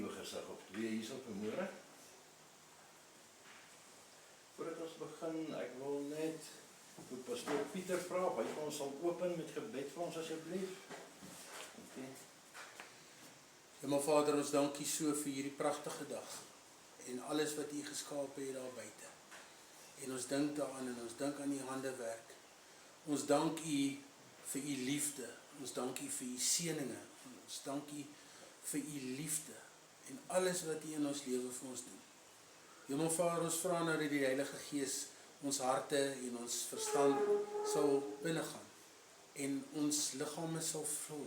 nuwe gesig of twee hierso vanmôre. Voordat ons begin, ek wil net vir pastoor Pieter vra, of hy vir ons sal open met gebed vir ons asseblief. Okay. Maar Vader, ons dank U so vir hierdie pragtige dag en alles wat U geskaap het daar buite. En ons dink daaraan en ons dink aan U handewerk. Ons dank U vir U liefde. Ons dank U vir U seëninge. Ons dank U vir U liefde en alles wat U in ons lewe vir ons doen. Vader, ons vra nou dat die Heilige Gees ons harte en ons verstand sal binnegaan en ons liggame sal vul,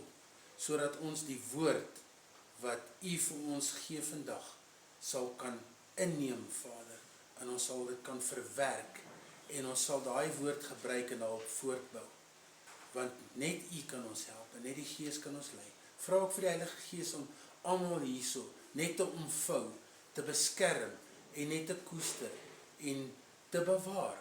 sodat ons die woord wat U vir ons gee vandag sal kan inneem, Vader, en ons sal dit kan verwerk en ons sal daai woord gebruik en daarop voortbou, want net U kan ons help en net die Gees kan ons lei. Vra ook vir die Heilige Gees om almal hierso net te omvou, te beskerm en net te koester en te bewaar.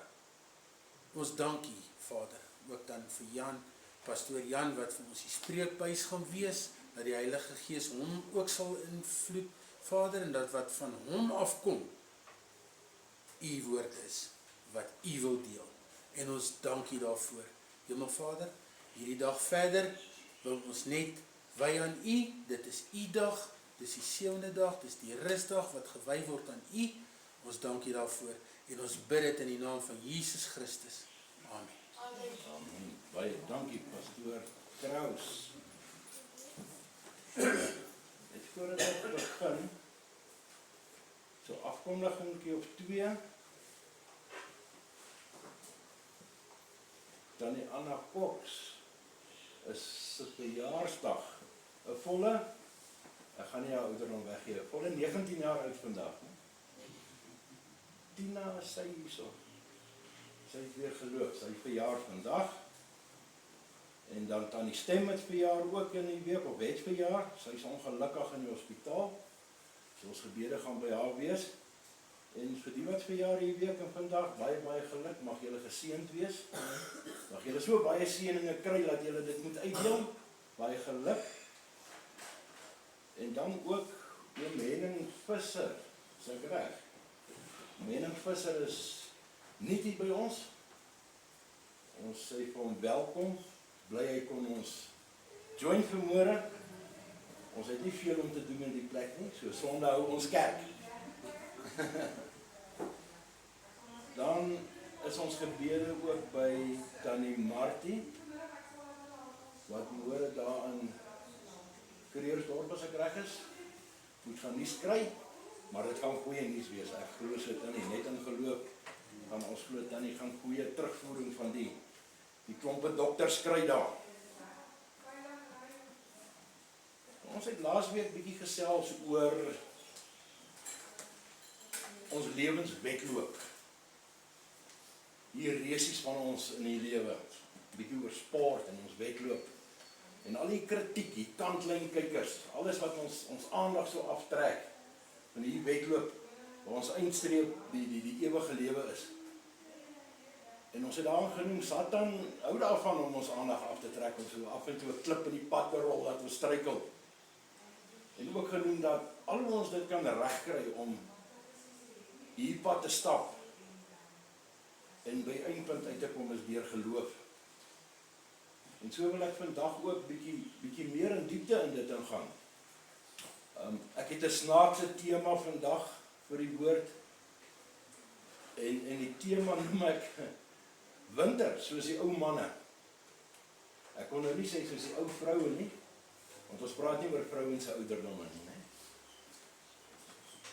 Ons dank U, Vader, ook dan vir Jan, pastoor Jan, wat vir ons die spreekbuis gaan wees, dat die Heilige Gees hom ook sal invloed, Vader, en dat wat van hom afkom, U woord is, wat U wil deel. En ons dank U daarvoor. Vader, hierdie dag verder, wil ons net wy aan U, dit is U dag, dit is die 7de dag, dit is die rustdag wat gewy word aan U. Ons dank U daarvoor en ons bid dit in die naam van Jesus Christus. Amen. Amen. Baie dankie, pastoor Kraus. Het voordat ek begin, so afkondigingkie of 2, Tannie Anna Cox is sy verjaarsdag, 'n volle, ek gaan nie haar ouderdom weggee, volle 19 jaar oud vandag. Tina is sy hierso. Sy het weer geloof, sy verjaar vandag. En dan Tannie Stem het verjaar ook in die week, of het verjaar. Sy is ongelukkig in die hospitaal. So ons gebede gaan by haar wees. En vir die wat verjaar hierdie week en vandag, baie geluk, mag julle geseënd wees. Mag julle so baie seëninge kry, dat julle dit moet uitdeel. Baie geluk. En dan ook oom Henning Visser, is ek reg? Henning Visser is nie hier by ons. Ons sê vir hom welkom, bly hy kon ons join vanmôre. Ons het nie veel om te doen in die plek nie, so Sondag hou ons kerk. Dan is ons gebede ook by Tannie Martie, wat môre daar in Kreersdorp, as ek reg is, moet gaan nuus kry, maar dit gaan goeie nuus wees. Ek glo so Tannie, net in geloof, gaan ons glo Tannie gaan goeie terugvoering van die klompe dokters kry daar. Ons het laasweek bietjie gesels oor ons lewenswedloop. Hier resies van ons in die lewe, bietjie oor sport en ons wedloop. En al die kritiek, die kantlynkykers, alles wat ons aandag so aftrek van die wedloop, waar ons eindstreep die ewige lewe is. En ons het daar genoem, Satan hou daarvan om ons aandag af te trek, om so af en toe 'n klip in die pad te rol, dat ons struikel. En ook genoem dat al ons dit kan regkry om hier pad te stap, en by eindpunt uit te kom is deur geloof. En so wil ek vandag ook bietjie meer in diepte in dit ingaan. Ek het 'n snaakse tema vandag vir die woord, en die tema noem ek winter, soos die ou manne. Ek kon nou nie sê soos die ou vroue nie, want ons praat nie oor vrouens se ouderdomme nie, né?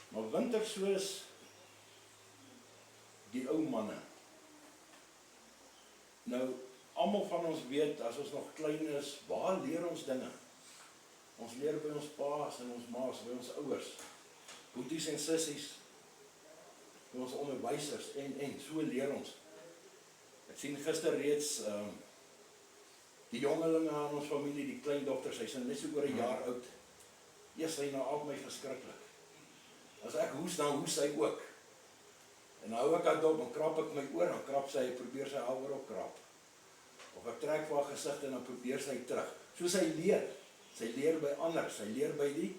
Maar winter soos die ou manne. Nou, almal van ons weet, as ons nog klein is, waar leer ons dinge? Ons leer by ons paas en ons maas, by ons ouers, boeties en sissies, by ons onderwysers, en so leer ons. Ek sien gister reeds, die jongelinge aan ons familie, die kleindogters, hy is net so oor 'n jaar oud, eers hy nou al my verskriklik. As ek hoes, dan hoes hy ook. En nou hou ek haar dop, en krap ek my oor, dan krap sy, probeer sy haar oor op krap. Of ek trek vir haar gesigte, en dan probeer sy terug. So sy leer by ander, sy leer by die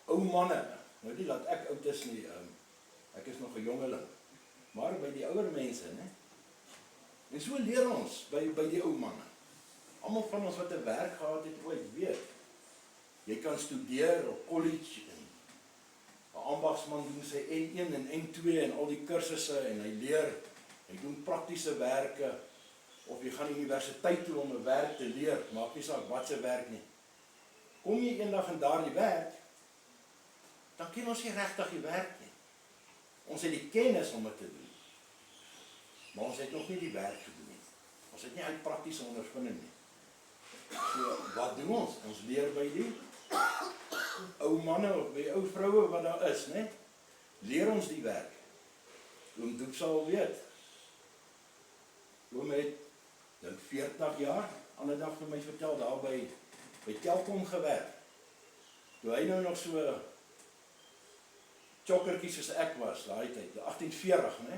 ou manne. Nou nie dat ek oud is nie, ek is nog 'n jongeling, maar by die ouer mense, né? En so leer ons by die ou manne. Almal van ons wat 'n werk gehad het ooit weet. Jy kan studeer op college en 'n ambagsman doen sy N1 en N2 en al die kursusse en hy leer, hy doen praktiese werke of jy gaan universiteit toe om 'n werk te leer, maak nie saak wat se werk nie. Kom jy eendag in daardie werk, dan ken ons nie regtig die werk nie. Ons het die kennis om dit te doen. Maar ons het nog nie die werk gedoen nie. Ons het nie uit praktiese ondervinding nie. So, wat doen ons? Ons leer by die ou manne of by ou vroue wat daar is, né? Leer ons die werk. Oom Doep sal weet. Oom het dink 40 jaar, ander dag vir my vertel, daar by Telkom gewerk. Toe hy nou nog so chokkertjie soos ek was, daai tyd, 1840, né?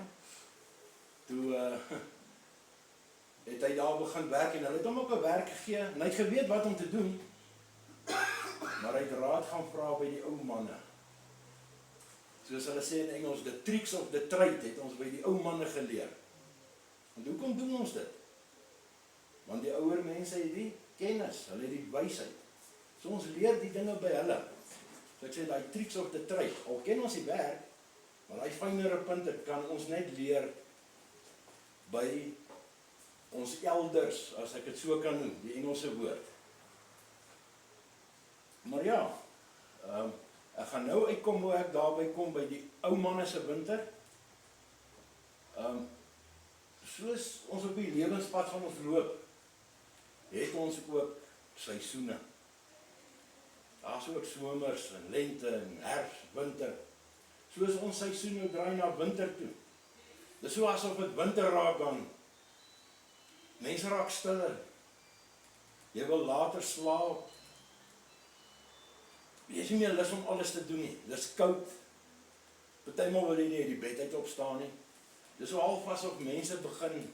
Toe het hy daar begin werk en hulle het hom ook 'n werk gegee en hy het geweet wat om te doen. Maar hy het raad gaan vra by die ou manne. Soos hulle sê in Engels, the tricks of the trade het ons by die ou manne geleer. En hoekom doen ons dit? Want die ouer mense het die kennis, hulle het die wysheid. So ons leer die dinge by hulle. So ek sê, die tricks of the trade, al ken ons die werk, maar die fynere punte kan ons net leer by ons elders, as ek het so kan noem, die Engelse woord. Maar ja, ek gaan nou uitkom hoe ek daarby kom by die ou manne se winter. Soos ons op die lewenspad van ons loop, het ons ook seisoene. Daar is ook somers en lente en herfs, winter. Soos ons seisoen nou draai na winter toe. Dis so asof dit winter raak dan. Mense raak stiller. Jy wil later slaap. Jy is nie meer lus om alles te doen nie. Dis koud. Partymal wil jy nie uit die bed uit opstaan nie. Dis so half asof mense begin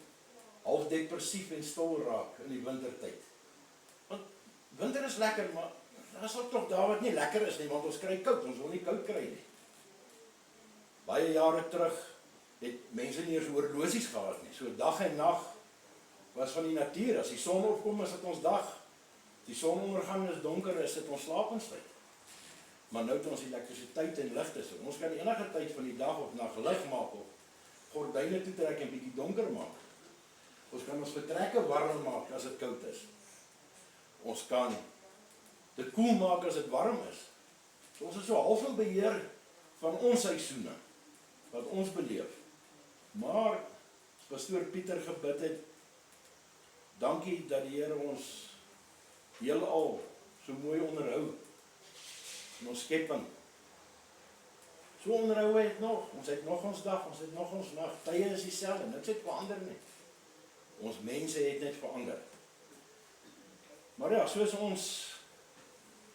half depressief en stil raak in die wintertyd. Want winter is lekker, maar daar is ook tog daar wat nie lekker is nie, want ons kry koud, ons wil nie koud kry nie. Baie jare terug het mense nie eers horlosies gehad nie. So dag en nag was van die natuur. As die son opkom, is dit ons dag. Die sonondergang is donker, is dit ons slaapenstyd. Maar nou het ons elektrisiteit en ligte, so ons kan enige tyd van die dag of nag lig maak of gordyne toetrek en bietjie donker maak. Ons kan ons vertrekke warm maak as dit koud is. Ons kan dit koel maak as dit warm is. So ons is so half in beheer van ons seisoene wat ons beleef. Maar as pastoor Pieter gebid het, dankie dat die Here ons heelal so mooi onderhou in ons skepping. So onderhou het nog, ons het nog ons dag, ons het nog ons nag, tye is dieselfde, niks het verander nie. Ons mense het net verander. Maar ja, soos ons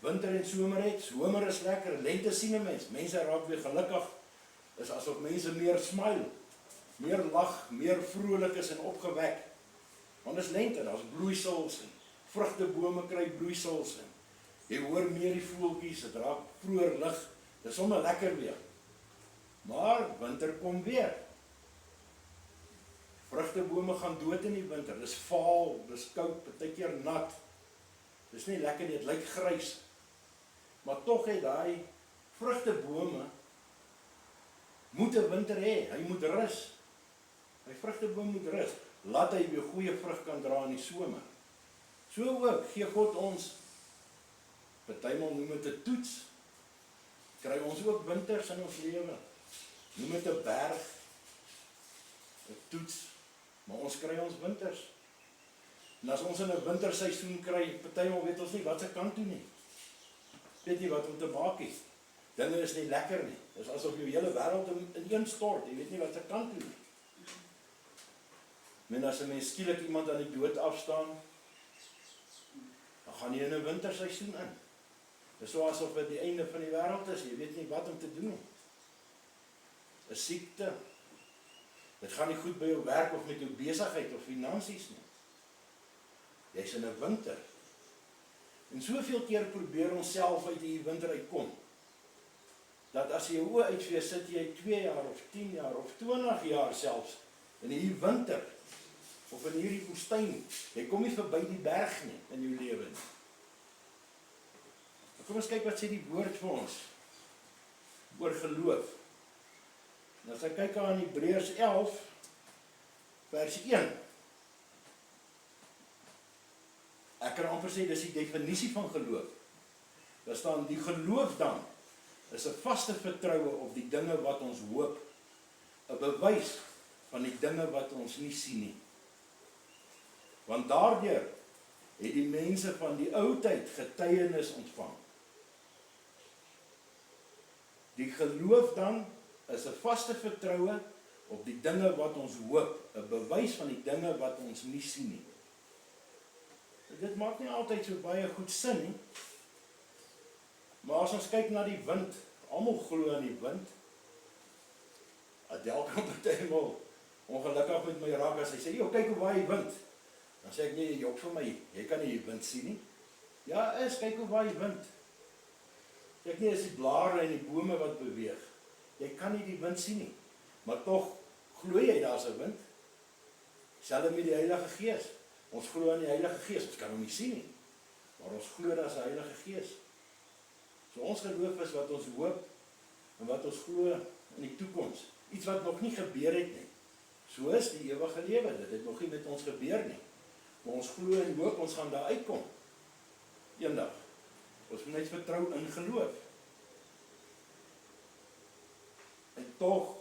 winter en somer het, somer is lekker, lente sien 'n mens, mense raak weer gelukkig, is asof mense meer smile, meer lag, meer vrolik is en opgewek. Want is lente, daar's bloeisels en vrugtebome kry bloeisels en jy hoor meer die voeltjies, dit raak vroeër lig, dis sommer lekker weer. Maar winter kom weer. Vrugtebome gaan dood in die winter, dis vaal, dis koud, partykeer nat. Dis nie lekker nie, dit lyk grys. Maar tog het daai vrugtebome moet 'n winter hê, hy moet rus. My vrugteboom moet rus, laat hy weer goeie vrug kan dra in die somer. So ook gee God ons, partymal noem dit 'n toets, kry ons ook winters in ons lewe. Noem dit 'n berg, 'n toets, maar ons kry ons winters. En as ons in 'n winterseisoen kry, partymal weet ons nie wat se kant toe nie. Weet nie wat om te maak nie. Dinge is nie lekker nie. Dis asof jou hele wêreld ineenstort, jy weet nie wat se kant toe nie. Men as 'n mens skielik iemand aan die dood afstaan, dan gaan jy in 'n winterseisoen in. Dis so asof dit die einde van die wêreld is, jy weet nie wat om te doen nie. 'n Siekte. Dit gaan nie goed by jou werk of met jou besigheid of finansies nie. Jy's in 'n winter. En soveel keer probeer ons self uit die winter uitkom, dat as jy jou oë uitvee, sit jy 2 jaar of 10 jaar of 20 jaar selfs in hierdie winter of in hierdie woestyn. Jy kom nie verby die berg nie in jou lewe nie. Kom ons kyk wat sê die woord vir ons oor geloof. En as ek kyk aan Hebreërs 11 vers 1. Ek kan amper sê dis die definisie van geloof. Daar staan die geloof dan is 'n vaste vertroue op die dinge wat ons hoop, 'n bewys van die dinge wat ons nie sien nie. Want daardeur het die mense van die ou tyd getuienis ontvang. Die geloof dan is 'n vaste vertroue op die dinge wat ons hoop, 'n bewys van die dinge wat ons nie sien nie. Dit maak nie altyd so baie goed sin nie. Maar as ons kyk na die wind, almal glo aan die wind. Adel kan partymal ongelukkig met my raak as hy sê, "Jo, kyk hoe waai die wind." Dan sê ek, "Nee, jy jok vir my, jy kan nie die wind sien nie." "Ja, kyk hoe waai die wind." Ek nie, is die blare en die bome wat beweeg. Jy kan nie die wind sien nie. Maar tog glo jy daar's 'n wind. Selfs met die Heilige Gees. Ons glo aan die Heilige Gees, ons kan hom nie sien nie. Maar ons glo daar's 'n Heilige Gees. So ons geloof is wat ons hoop en wat ons glo in die toekoms. Iets wat nog nie gebeur het nie. So is die ewige lewe, dit het nog nie met ons gebeur nie. Maar ons glo en hoop ons gaan daar uitkom. Eendag. Ons moet net vertrou in geloof. En tog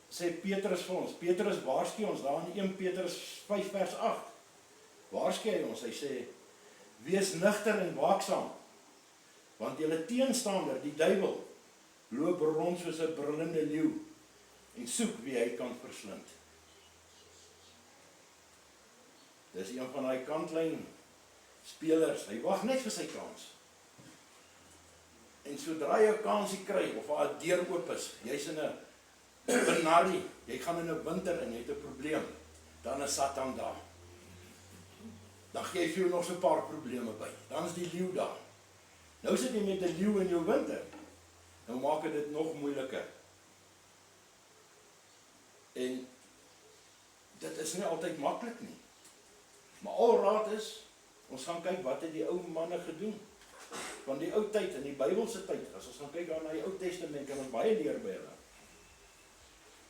sê Petrus vir ons, Petrus waarsku ons daar in 1 Petrus 5 vers 8. Waarsku hy ons, hy sê, wees nugter en waaksaam, want julle teenstander, die duiwel, loop rond soos 'n brullende leeu en soek wie hy kan verslind. Dis een van daai kantlyn spelers, hy wag net vir sy kans. En sodra jy 'n kansie kry, of waar 'n deur oop is, jy's in 'n benarie, jy gaan in 'n winter en jy het 'n probleem, dan is Satan daar. Dan gee hy vir jou nog so 'n paar probleme by. Dan is die leeu daar. Nou sit jy met 'n leeu in jou winter. Nou maak dit nog moeiliker. En dit is nie altyd maklik nie. Maar al raad is, ons gaan kyk wat het die ou manne gedoen. Van die ou tyd, in die Bybelse tyd, as ons gaan kyk na die Ou Testament, kan ons baie leer by hulle.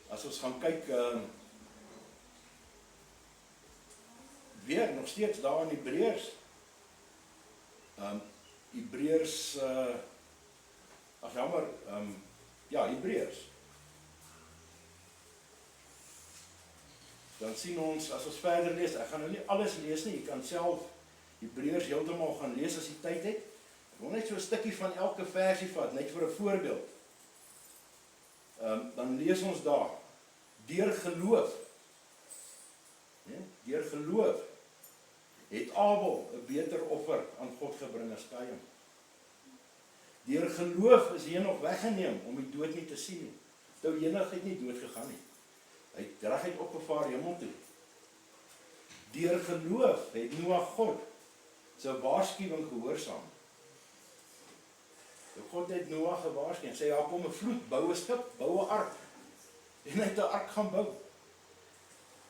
As ons gaan kyk, weer nog steeds daar in Hebreërs. Hebreërs, Hebreërs. Dan sien ons, as ons verder lees, ek gaan nou nie alles lees nie, jy kan self Hebreërs heeltemal gaan lees as jy tyd het. Ek wil net so 'n stukkie van elke versie vat, net vir 'n voorbeeld. Dan lees ons daar, deur geloof, deur geloof, het Abel 'n beter offer aan God gebring as Kain. Deur geloof is Henog weggeneem om die dood nie te sien nie. Nou Henog het nie dood gegaan nie. Hy het reguit opgevaar hemel toe. Deur geloof het Noag God sy waarskuwing gehoorsaam. God het Noag gewaarsku en sê, ja, kom 'n vloed, bou 'n skip, bou 'n ark. En hy het 'n ark gaan bou.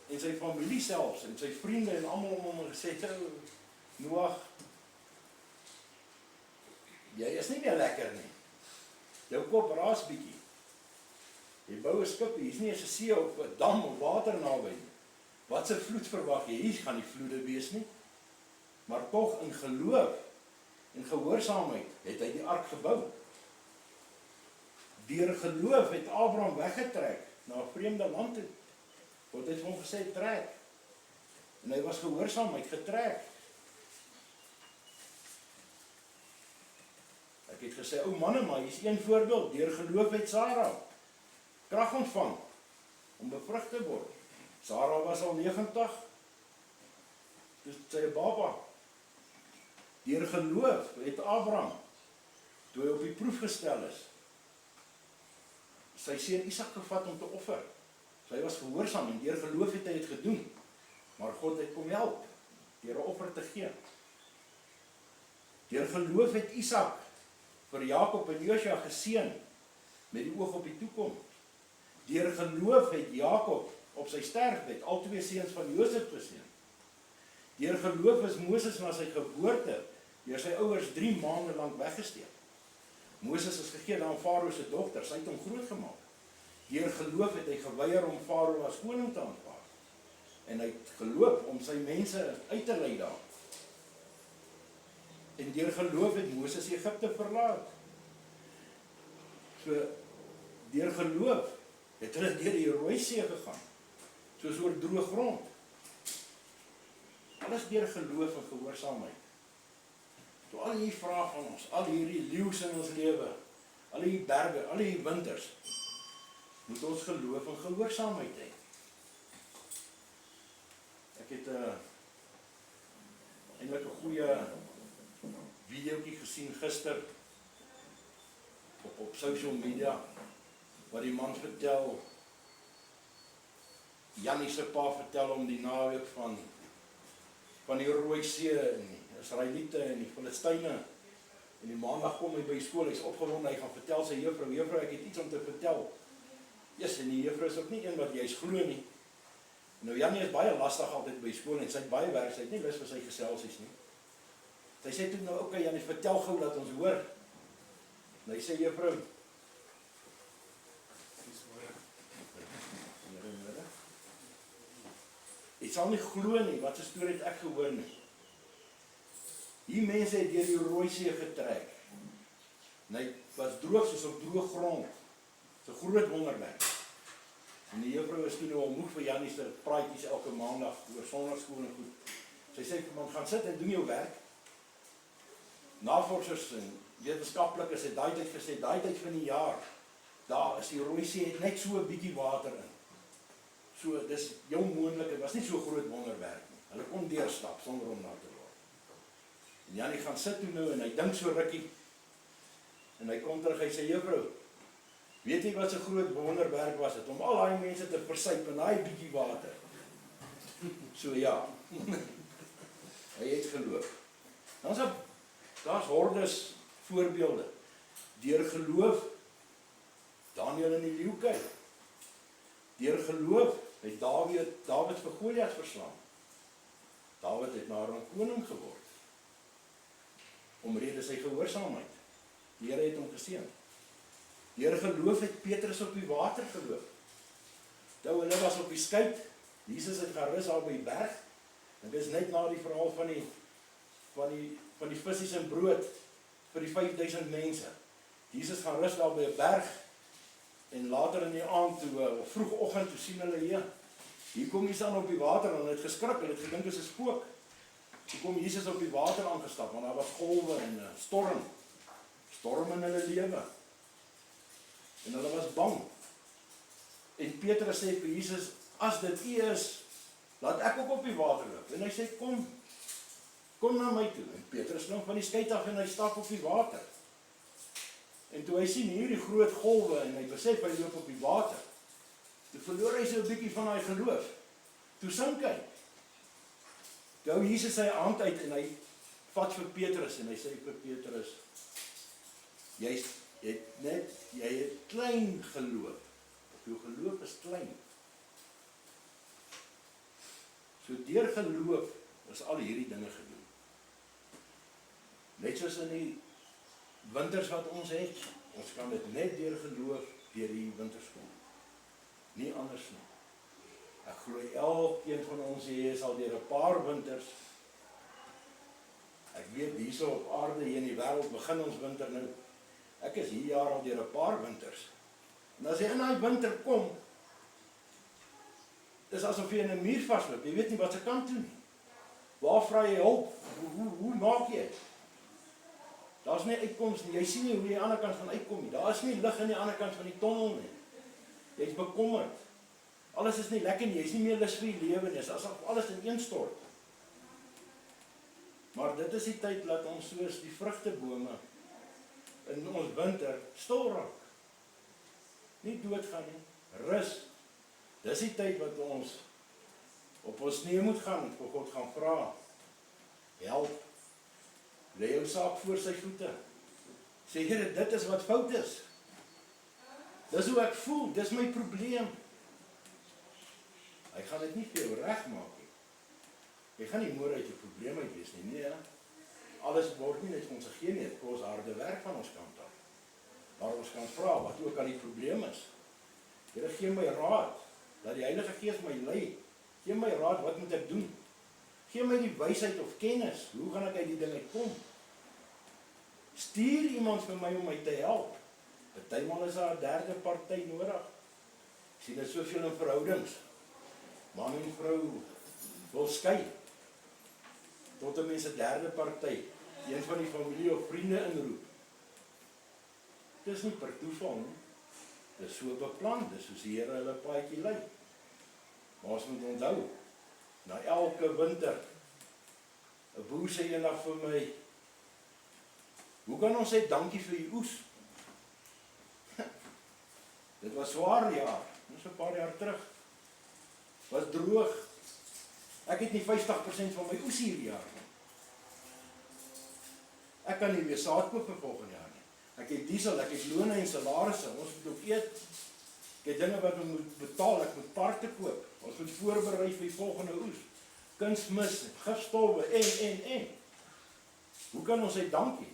En sy familie selfs, en sy vriende en almal om hom gesê, Noag, jy is nie meer lekker nie. Jou kop raas bietjie. Jy bou 'n skip, hier is nie eens 'n see of 'n dam of water naby nie. Wat 'n vloed verwag jy? Hier gaan die vloede wees nie. Maar tog in geloof en gehoorsaamheid het hy die ark gebou. Deur geloof het Abraham weggetrek na 'n vreemde land toe. God het hom gesê trek. En hy was gehoorsaam, hy het getrek. Ek het gesê, ou manne, maar hier is een voorbeeld. Deur geloof het Sarah krag ontvang om bevrug te word. Sarah was al 90, dus sy 'n baba. Deur geloof het Abraham, toe hy op die proef gestel is, sy seun Isak gevat om te offer. Sy was gehoorsaam en deur geloof het hy dit gedoen. Maar God het kom help deur 'n offer te gee. Deur geloof het Isak vir Jakob en Josua geseën met die oog op die toekoms. Deur geloof het Jakob op sy sterfbed al 2 seuns van Josef geseën. Deur geloof is Moses na sy geboorte deur sy ouers 3 maande lank weggesteek. Moses is gegee aan Farao se dogter, sy het hom grootgemaak. Deur geloof het hy geweier om Farao as koning te aanvaar. En hy het geloop om sy mense uit te lei daar. En deur geloof het Moses Egipte verlaat. So, deur geloof het hulle deur die Rooi See gegaan, soos oor droë grond. Alles deur geloof en gehoorsaamheid. So al hierdie vrae van ons, al hierdie leeu's in ons lewe, al hierdie berge, al hierdie winters, moet ons geloof en gehoorsaamheid hê. Ek het eintlik 'n goeie videoetjie gesien gister op social media, waar die man vertel, Jannie se pa vertel om die naweek van die Rooi See en die Israeliete en die Filistyne. En die maandag kom hy by skool, hy's opgewonde, hy gaan vertel sy juffrou, ek het iets om te vertel. Yes, en die juffrou is ook nie een wat jy's glo nie. Nou Jannie is baie lastig altyd by skool en sy het baie werk, sy het nie lus vir sy geselsies nie. Sy sê toe nou, okay Jannie, vertel gou dat ons hoor. En hy sê juffrou, jy sal nie glo nie, wat 'n storie het ek gehoor nie. Die mense het deur die Rooi See getrek. En hy was droog soos op droë grond. Dis 'n groot wonderwerk. En die juffrou is toe nou al moeg vir Jannie se praatjies elke maandag oor sonnaarskool en goed. Sy sê vir man, gaan sit en doen jou werk. Navorsers en wetenskaplikes het daai tyd gesê, daai tyd van die jaar, daar is die Rooi See het net so 'n bietjie water in. So, dis jou moontlik, dit was nie so groot wonderwerk nie. Hulle kon deurstap sonder om na te loop. En Jannie gaan sit toe nou en hy dink so rukkie. En hy kom terug, hy sê, juffrou, weet jy wat so groot wonderwerk was het? Om al daai mense te versuip in daai bietjie water. So ja, hy het geloof. Daar's hordes voorbeelde. Deur geloof, Daniël in die leeukuil. Deur geloof het Dawid vir Goliat verslaan. Dawid het maar 'n koning geword. Omrede sy gehoorsaamheid. Die Here het hom geseën. Deur geloof het Petrus op die water geloop. Toe hulle was op die skei, Jesus het gaan rus daar by die berg. En dit is net na die verhaal van die visse en brood vir die 5000 mense. Jesus gaan rus daar by 'n berg. En later in die aand toe, of vroegoggend, toe sien hulle hier kom Jesus aan op die water, en hulle het geskrik, hulle het gedink is 'n spook. Toe kom Jesus op die water aangestap, want daar was golwe en storm in hulle lewe. En hulle was bang. En Petrus sê vir Jesus, as dit U is, laat ek ook op die water loop. En hy sê, kom na my toe. En Petrus klim van die skei af en hy stap op die water. En toe hy sien hierdie groot golwe en hy besef hy loop op die water, toe verloor hy so 'n bietjie van daai geloof. Toe sink hy. Toe hou Jesus sy hand uit en hy vat vir Petrus en hy sê vir Petrus, jy het klein geloof. Jou geloof is klein. So deur geloof is al hierdie dinge gedoen. Net soos in die winters wat ons het, ons kan dit net deur geloof deur die winters kom. Nie anders nie. Ek glo elkeen van ons hier is al deur 'n paar winters. Ek weet hierso op aarde hier in die wêreld begin ons winter nou. Ek is hier jaar al deur 'n paar winters. En as jy in daai winter kom, dis asof jy in 'n muur vasloop. Jy weet nie wat se kant toe nie. Waar vra jy hulp? Hoe maak jy? Daar's nie uitkoms nie. Jy sien nie hoe jy aan die ander kant van uitkom nie. Daar is nie lig aan die ander kant van die tonnel nie. Jy's bekommerd. Alles is nie lekker nie. Jy's nie meer lus vir die lewe nie. Dis asof alles ineenstort. Maar dit is die tyd dat ons soos die vrugtebome in ons winter stil raak. Nie doodgaan nie. Rus. Dis die tyd wat ons op ons knieë moet gaan en vir God gaan vra. Help. Lê jou saak voor sy voete. Sê Here, dit is wat fout is. Dis hoe ek voel, dis my probleem. Hy gaan dit nie vir jou regmaak nie. Jy gaan nie môre uit jou probleem uit wees nie, nee. Alles word nie net vir ons gegee nie, dit kos harde werk van ons kant af. Maar ons kan vra wat ook al die probleem is. Here, gee my raad, dat die Heilige Gees my lei. Gee my raad, wat moet ek doen? Gee my die wysheid of kennis, hoe gaan ek uit die ding uitkom? Stuur iemand vir my om my te help. Partymal is daar 'n derde party nodig. Ek sien dit soveel in verhoudings. Man en vrou wil skei. Tot 'n mens 'n derde party, een van die familie of vriende inroep. Dis nie per toeval nie. Dis so beplan, dis soos die Here hulle paadjie lei. Maar ons moet onthou, na elke winter, 'n boer sê eendag vir my, hoe kan ons sê dankie vir die oes? Dit was swaar jaar, dis 'n paar jaar terug. Was droog. Ek het nie 50% van my oes hierdie jaar nie. Ek kan nie weer saad koop vir volgende jaar nie. Ek het diesel, ek het lone en salarisse, ons moet ook eet. Ek het dinge wat ons moet betaal, ek moet parte koop. Ons moet voorberei vir die volgende oes. Kunsmis, gifstowwe en. Hoe kan ons sê dankie?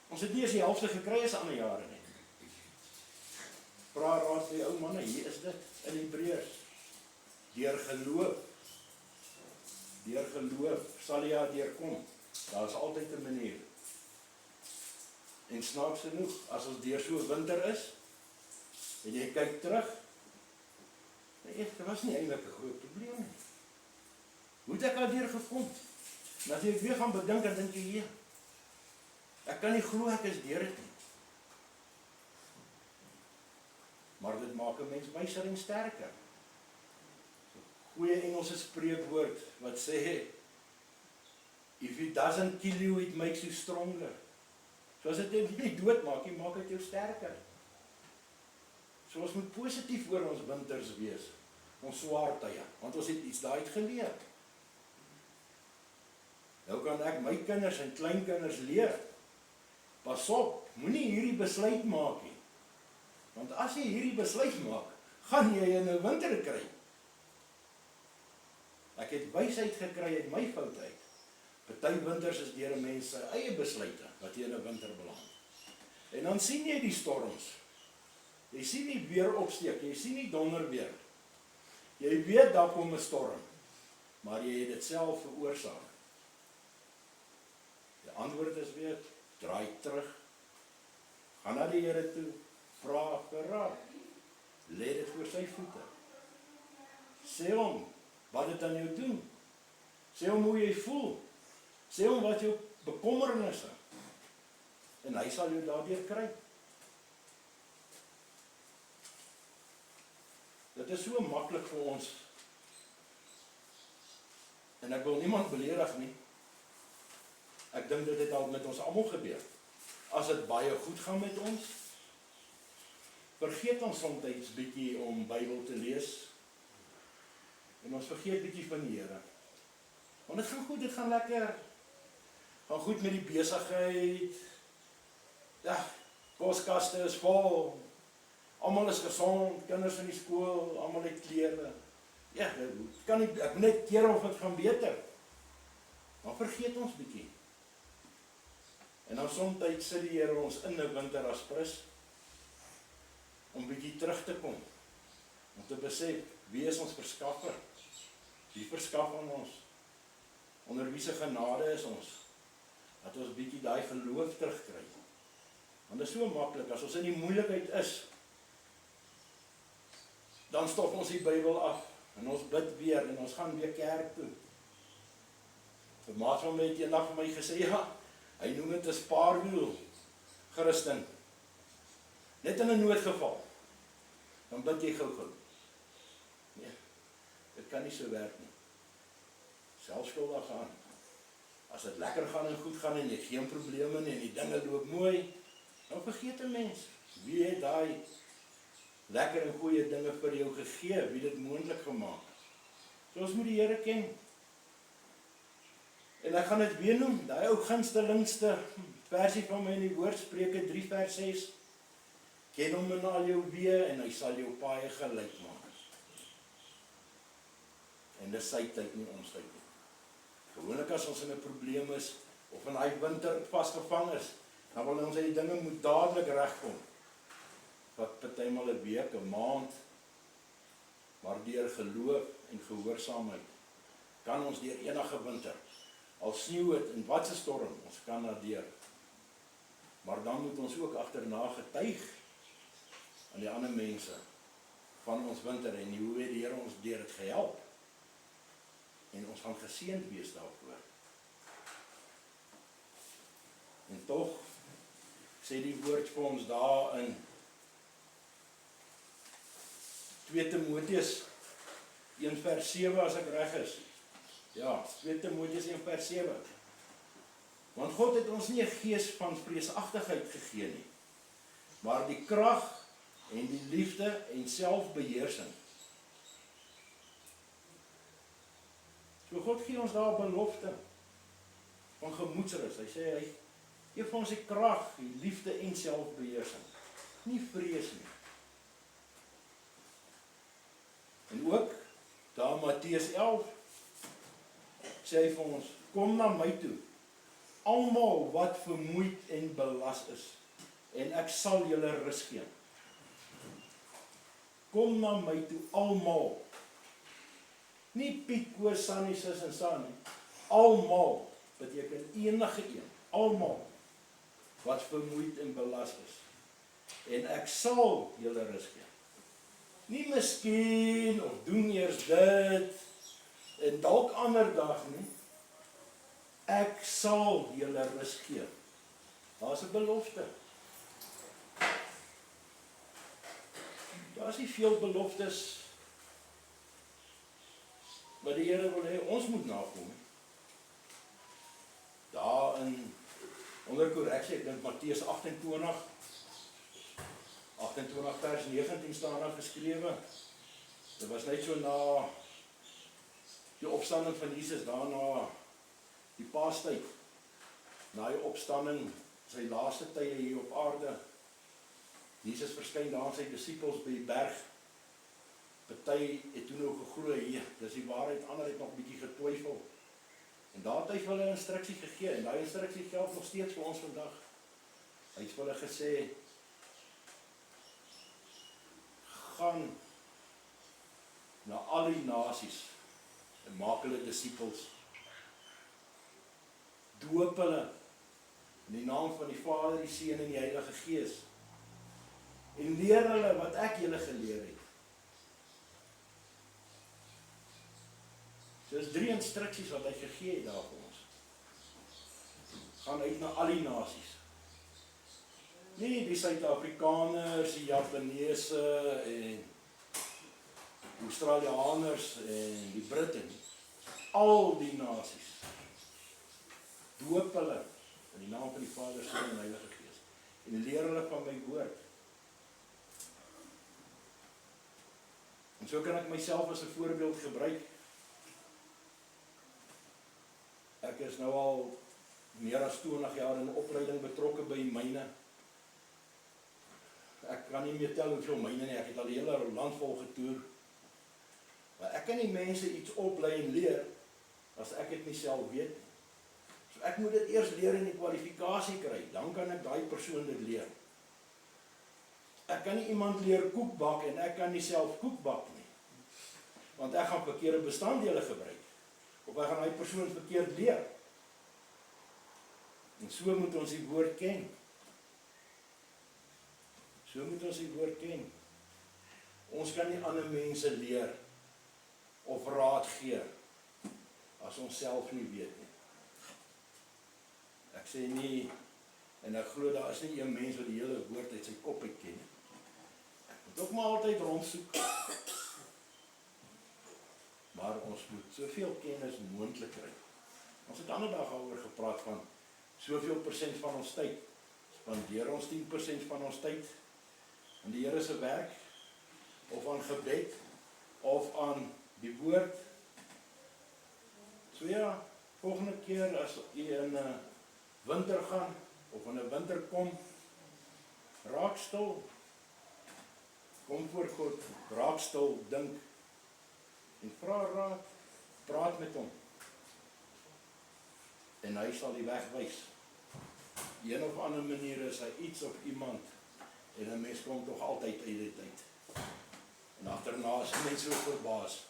Ons het nie eens die helfte gekry as ander jare nie. Vra raad vir die ou manne, hier is dit in Hebreërs. Deur geloof sal jy deurkom. Daar is altyd 'n manier. En snaaks genoeg, as ons deur so 'n winter is, en jy kyk terug, dit was nie eintlik 'n groot probleem nie. Hoe het ek daardeur gekom? En as jy weer gaan bedink, dan dink jy, ek kan nie glo ek is deur dit nie. Maar dit maak 'n mens wyser en sterker. Goeie Engelse spreekwoord wat sê, if it doesn't kill you, it makes you stronger. So as dit jou nie doodmaak nie, maak dit jou sterker. So ons moet positief oor ons winters wees, ons swaar tye, want ons het iets daai geleer. Nou kan ek my kinders en kleinkinders leer, pas op, moenie hierdie besluit maak nie. Want as jy hierdie besluit maak, gaan jy in 'n winter kry. Ek het wysheid gekry uit my fout uit. Party winters is deur 'n mens se eie besluite wat jy in 'n winter beland. En dan sien jy die storms. Jy sien nie weer opsteek, jy sien nie donder weer. Jy weet daar kom 'n storm, maar jy het dit self veroorsaak. Die antwoord is weer, draai terug, gaan na die Here toe, vra vir raad, lê dit voor sy voete. Sê hom wat dit aan jou doen. Sê hom hoe jy voel. Sê hom wat jou bekommernisse. En hy sal jou daardeur kry. Dit is so maklik vir ons. En ek wil niemand beledig nie. Ek dink dit het al met ons almal gebeur. As dit baie goed gaan met ons, vergeet ons soms bietjie om Bybel te lees. En ons vergeet bietjie van die Here. Want dit gaan goed, dit gaan lekker. Gaan goed met die besigheid. Ja, koskaste is vol. Almal is gesond, kinders in die skool, almal het klere. Ja, kan nie, ek moet net keer of dit gaan beter. Maar vergeet ons bietjie. En dan soms sit die Here ons in 'n winter as prins, om bietjie terug te kom. Om te besef, wie is ons verskaffer? Wie verskaf aan ons? Onder wie se genade is ons? Dat ons bietjie daai geloof terugkry. Want dit is so maklik, as ons in die moeilikheid is, dan stop ons die Bybel af, en ons bid weer, en ons gaan weer kerk toe. 'n maat van my het eendag vir my gesê, ja, hy noem dit 'n spaarwiel Christen. Net in 'n noodgeval, dan bid jy gou-gou. Nee, dit kan nie so werk nie. Selfskuldig aan. As dit lekker gaan en goed gaan en jy geen probleme nie en die dinge loop mooi, dan vergeet 'n mens. Wie het daai lekker en goeie dinge vir jou gegee? Wie het dit moontlik gemaak? So ons moet die Here ken. En ek gaan dit weer noem, daai ou gunstelingste versie van my in die woord, Spreuke 3 vers 6. ken hom in al jou weë en hy sal jou paaie gelyk maak. En dis sy tyd nie ons tyd nie. Gewoonlik as ons in 'n probleem is, of in hy winter vasgevang is, dan wil ons die dinge moet dadelik regkom. Wat partymal 'n week, 'n maand, maar deur geloof en gehoorsaamheid kan ons deur enige winter, al sneeu het en wat 'n storm, ons kan daardeur. Maar dan moet ons ook agterna getuig aan die ander mense van ons winter en hoe het die Here ons deur dit gehelp. En ons gaan geseënd wees daarvoor. En tog sê die woord vir ons daar in 2 Timoteus 1 vers 7 as ek reg is. Ja, 2 Timoteus 1 vers 7. Want God het ons nie 'n gees van vreesagtigheid gegee nie, maar die krag en die liefde en selfbeheersing. So God gee ons daar 'n belofte van gemoedsrus. Hy sê hy gee vir ons die krag, die liefde en selfbeheersing. Nie vrees nie. En ook daar Matteus 11 sê hy vir ons, kom na my toe, almal wat vermoeid en belas is, en ek sal julle rus gee. Kom na my toe, almal. Nie Piet, Koos, Sannie, Sis en San nie. Almal, beteken enige een, almal wat vermoeid en belas is. En ek sal julle rus gee. Nie miskien, of doen eers dit, en dalk ander dag nie. Ek sal julle rus gee. Daar is 'n belofte. Daar is nie veel beloftes wat die Here wil hê ons moet nakom. Daar in onder korreksie, ek dink Matteus 28 vers 19 staan daar geskrewe. Dit was net so na die opstanding van Jesus, daarna die Paastyd, na die opstanding, sy laaste tye hier op aarde. Jesus verskyn daar aan sy disippels by die berg. Party het toe nou geglo, dis die waarheid, ander het nog bietjie getwyfel. En daar het hy vir hulle 'n instruksie gegee, en daai instruksie geld nog steeds vir ons vandag. Hy het vir hulle gesê, gaan na al die nasies en maak hulle disippels. Doop hulle in die naam van die Vader, die Seun en die Heilige Gees. En leer hulle wat ek julle geleer het. So is 3 instruksies wat hy gegee het daar vir ons. Gaan uit na al die nasies. Nie die Suid-Afrikaners, die Japaneese en Australianers en die Britte nie. Al die nasies. Doop hulle in die naam van die Vader, Seun en Heilige Gees. En leer hulle van my woord. En so kan ek myself as 'n voorbeeld gebruik. Ek is nou al meer as 20 jaar in opleiding betrokke by myne. Ek kan nie meer tel hoeveel myne nie, ek het al die hele land vol getoer. Maar ek kan nie mense iets oplei en leer, as ek dit nie self weet nie. So ek moet dit eers leer en die kwalifikasie kry, dan kan ek daai persoon dit leer. Ek kan nie iemand leer koek bak en ek kan nie self koek bak nie. Want ek gaan verkeerde bestanddele gebruik. Of ek gaan die persoon verkeerd leer. En so moet ons die woord ken. So moet ons die woord ken. Ons kan nie ander mense leer of raad gee as ons self nie weet nie. Ek sê nie, en ek glo daar is nie een mens wat die hele woord uit sy kop uit ken. Ek moet ook maar altyd rondsoek. Maar ons moet soveel kennis moontlik kry. Ons het ander dag daaroor gepraat van soveel persent van ons tyd. Spandeer ons 10% van ons tyd aan die Here se werk, of aan gebed, of aan die woord. So ja, volgende keer as jy in 'n winter gaan, of in 'n winter kom, raak stil, Kom voor God, raak stil, dink en vra raad, praat met hom. En hy sal die weg wys. Een of ander manier is hy iets of iemand en 'n mens kom tog altyd uit dit uit. En agterna is net so verbaas,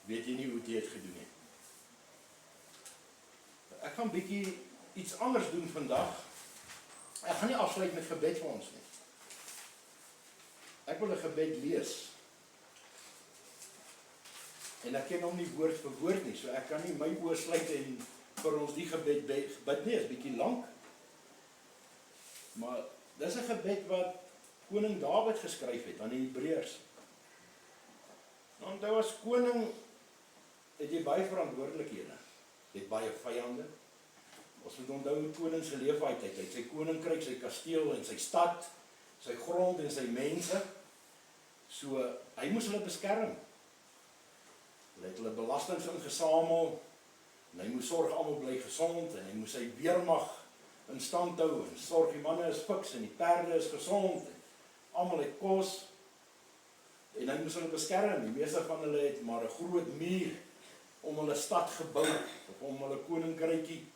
weet jy nie hoe jy dit gedoen het. Ek gaan bietjie iets anders doen vandag. Ek gaan nie afsluit met gebed vir ons nie. Ek wil 'n gebed lees. En ek ken hom nie woord vir woord nie, so ek kan nie my oë sluit en vir ons die gebed bid nie, is bietjie lank. Maar dis 'n gebed wat koning Dawid geskryf het aan die Hebreërs. Want hy was koning, het jy baie verantwoordelikhede. Jy het baie vyande. Ons moet onthou hoe koning se leefwyse uit. Hy het sy koninkryk, sy kasteel en sy stad, sy grond en sy mense. So hy moes hulle beskerm. Hy het hulle belastings ingesamel. En hy moes sorg almal bly gesond en hy moes sy weermag in stand hou en sorg die manne is fiks en die perde is gesond en almal het kos en hy moes hulle beskerm. Die meeste van hulle het maar 'n groot muur om hulle stad gebou of om hulle koninkrykie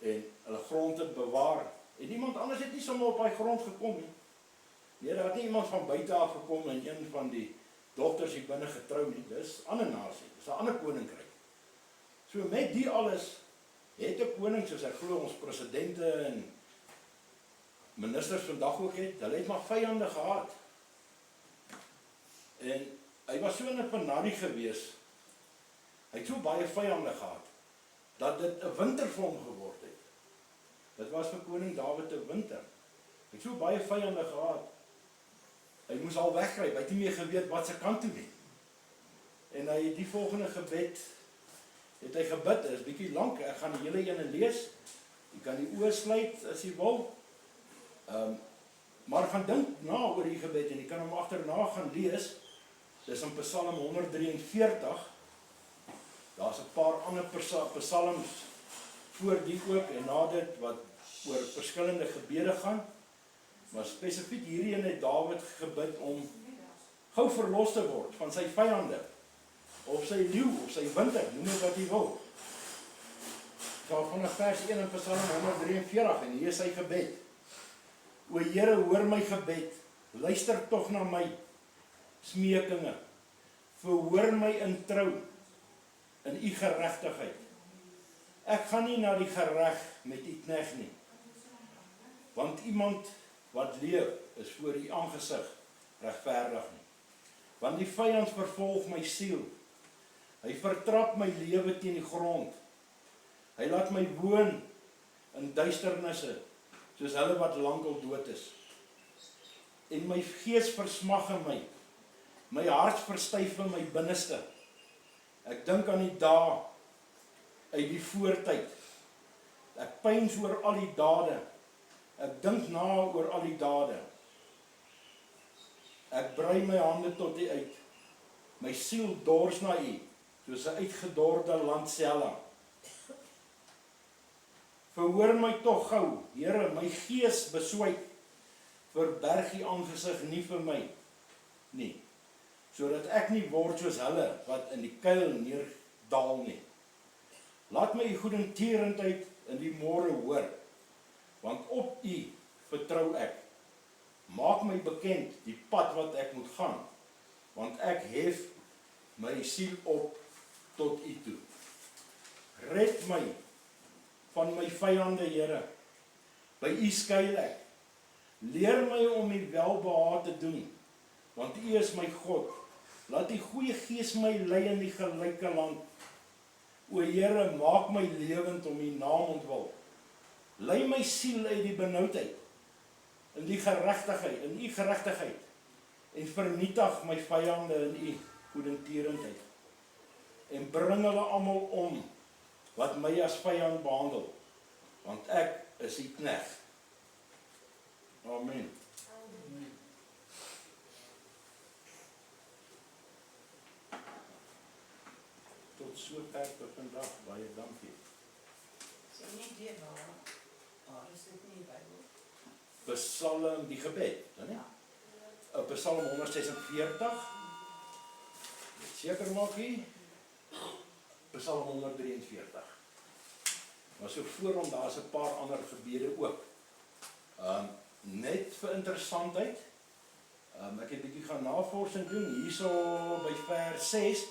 en hulle grond te bewaar. En iemand anders het nie sommer op daai grond gekom nie. Nee, daar het nie iemand van buite af gekom en een van die dogters hier binne getrou nie. Dis 'n ander nasie, dis 'n ander koninkryk. So met die alles het 'n koning soos ek glo ons presidente en ministers vandag ook het, hulle het maar vyande gehad. En hy was so in 'n penarie gewees. Hy het so baie vyande gehad dat dit 'n winter vir hom geword het. Dit was vir koning Dawid 'n winter. Hy het so baie vyande gehad. Hy moes al wegkruip, hy het nie meer geweet wat se kant toe nie. En hy het die volgende gebed het hy gebid, is bietjie lank, ek gaan die hele ene lees. Jy kan die oë sluit as jy wil. Maar gaan dink na oor die gebed en jy kan hom agterna gaan lees. Dis in Psalm 143. Daar's 'n paar ander psalms voor die ook en na dit wat oor verskillende gebede gaan. Maar spesifiek hierdie een het Dawid gebid om gou verlos te word van sy vyande. Of sy leeu, of sy winter, noem dit wat jy wil. Daar vanaf vers 1 in Psalm 143 en hier is sy gebed. O Here, hoor my gebed, luister tog na my smeekinge. Verhoor my in trou, in u geregtigheid. Ek gaan nie na die gereg met u knegg nie. Want iemand wat leef is voor u aangesig regverdig nie. Want die vyand vervolg my siel. Hy vertrap my lewe teen die grond. Hy laat my woon in duisternisse, soos hulle wat lankal dood is. En my gees versmag in my. My hart verstyf in my binneste. Ek dink aan die dae uit die voortyd. Ek pyns oor al die dade. Ek dink na oor al die dade. Ek brei my hande tot u uit. My siel dors na u, soos 'n uitgedorde landsella. Verhoor my tog gou, Here, my gees beswyk. Verberg u aangesig nie vir my nie, sodat ek nie word soos hulle wat in die kuil neerdal nie. Laat my u goedertierendheid in die môre hoor, want op u vertrou ek. Maak my bekend die pad wat ek moet gaan, want ek hef my siel op tot u toe. Red my van my vyande, Here. By u skuil ek. Leer my om u welbehae te doen, want u is my God. Laat die goeie gees my lei in die gelyke land. O Here, maak my lewend om u naam ontwil. Lei my siel uit die benoudheid, in die geregtigheid, in u geregtigheid, en vernietig my vyande in u goedertierendheid. En bring hulle almal om, wat my as vyand behandel, want ek is u knegg. Amen. Tot sover vir vandag, baie dankie. Sê nie die waar is dit nie Bybel? Psalm, die gebed, né? Ja. 'n Psalm 146. Net seker maak hier. Psalm 143. Maar so voorom, daar is 'n paar ander gebede ook. Net vir interessantheid, ek het 'n bietjie gaan navorsing doen, hierso by vers 6,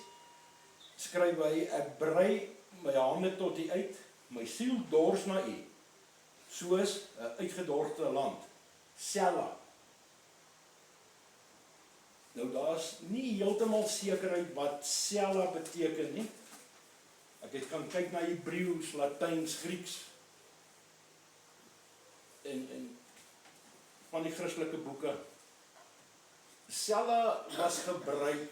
skryf hy, ek brei my hande tot U uit, my siel dors na U, soos 'n uitgedorte land, Sela. Nou daar's nie heeltemal sekerheid wat Sela beteken nie. Ek het gaan kyk na Hebreëus, Latyns, Grieks en van die Christelike boeke. Sela was gebruik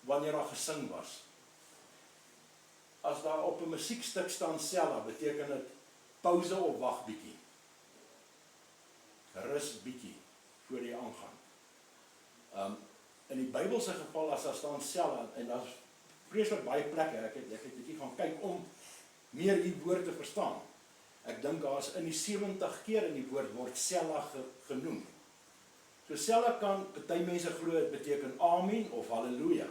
wanneer daar gesing was. As daar op 'n musiekstuk staan Sela, beteken dit pause of wag bietjie. Rus bietjie voor jy aangaan. In die Bybelse geval as daar staan Sela en daar's vreeslik baie plekke, ek het bietjie gaan kyk om meer die woord te verstaan. Ek dink daar's in die 70 keer in die woord word Sela genoem. So Sela kan party mense glo dit beteken amen of halleluja.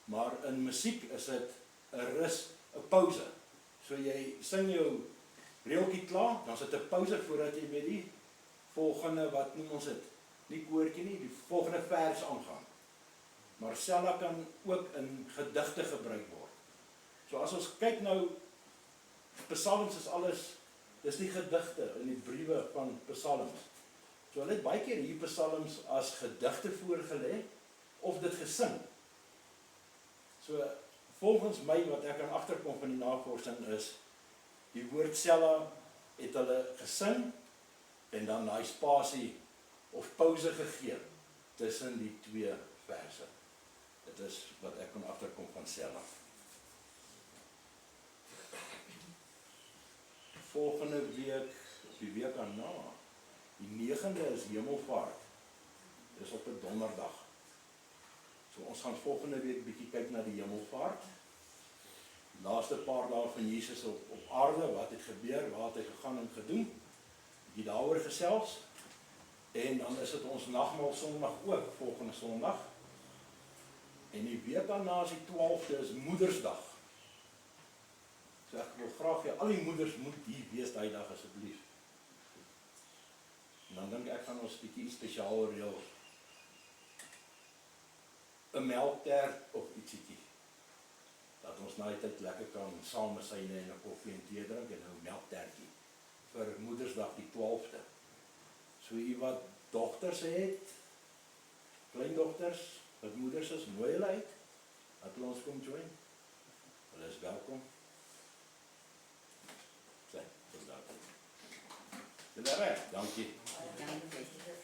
Maar in musiek is dit 'n rus, 'n pause. So jy sing jou reeltjie klaar, dan sit 'n pause voordat jy met die volgende, wat noem ons dit? Nie koortjie nie, die volgende vers aangaan. Maar Sela kan ook in gedigte gebruik word. So as ons kyk nou, psalms is alles, dis die gedigte in die briewe van psalms. So hulle het baie keer hier psalms as gedigte voorgelê of dit gesing. So volgens my wat ek kan agterkom van die navorsing is, die woord Sela het hulle gesing en dan daai spasie of pause gegee tussen die twee verse. Dit is wat ek kan agterkom van Sela. Volgende week, die week daarna, die 9de is Hemelvaart. Dis op 'n donderdag. So ons gaan volgende week bietjie kyk na die Hemelvaart. Die laaste paar dae van Jesus op aarde, wat het gebeur, waar het hy gegaan en gedoen? Bietjie daaroor gesels. En dan is dit ons nagmaal Sondag ook, volgende Sondag. En die week daarna is die 12de, is Moedersdag. So ek wil graag hê, al die moeders moet hier wees daai dag asseblief. En dan dink ek gaan ons bietjie spesiaal reël. 'n melktert of ietsiekie. Dat ons na die tyd lekker kan saam met syne en 'n koffie en tee drink en 'n melktertjie. Vir Moedersdag die 12de. So u wat dogters het, kleindogters, wat moeders is, nooi hulle uit, dat hulle ons kom join. Hulle is welkom. Sê, tot daar. Dit is reg, dankie. Dankie.